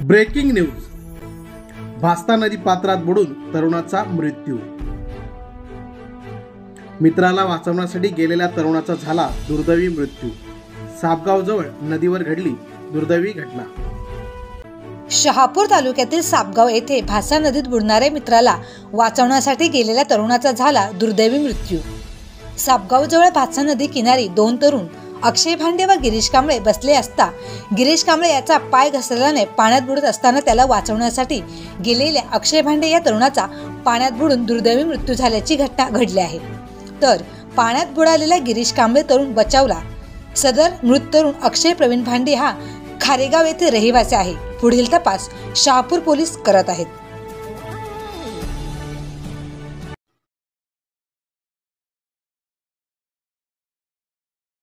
Breaking news. भास्ता नदी पात्रात बुडून तरुणाचा मृत्यू. मित्राला वाचवण्यासाठी गेलेल्या तरुणाचा झाला दुर्दैवी मृत्यू. सापगावजवळ नदीवर घडली दुर्दैवी घटना. शहापूर तालुक्यातील सापगाव येथे भास्ता नदीत बुडणाऱ्या मित्राला वाचवण्यासाठी गेलेल्या तरुणाचा झाला दुर्दैवी मृत्यू. सापगावजवळ भास्ता नदी किनारी दोन तरुण अक्षय भांडे व गिरीश कांबळे बसले असता गिरीश कांबळे याचा पाय घसरल्याने पाण्यात बुडत असताना त्याला वाचवण्यासाठी गेलेल्या अक्षय भांडे या तरुणाचा पाण्यात बुडून दुर्दैवी मृत्यू झाल्याची घटना घडली आहे. तर पाण्यात बुडालेला गिरीश कांबळे तरुण बचावला. सदर मृत तरुण अक्षय प्रवीण भांडे हा खारेगाव येथे रहिवासी आहे. पुढील तपास शहापूर पोलीस करत आहेत.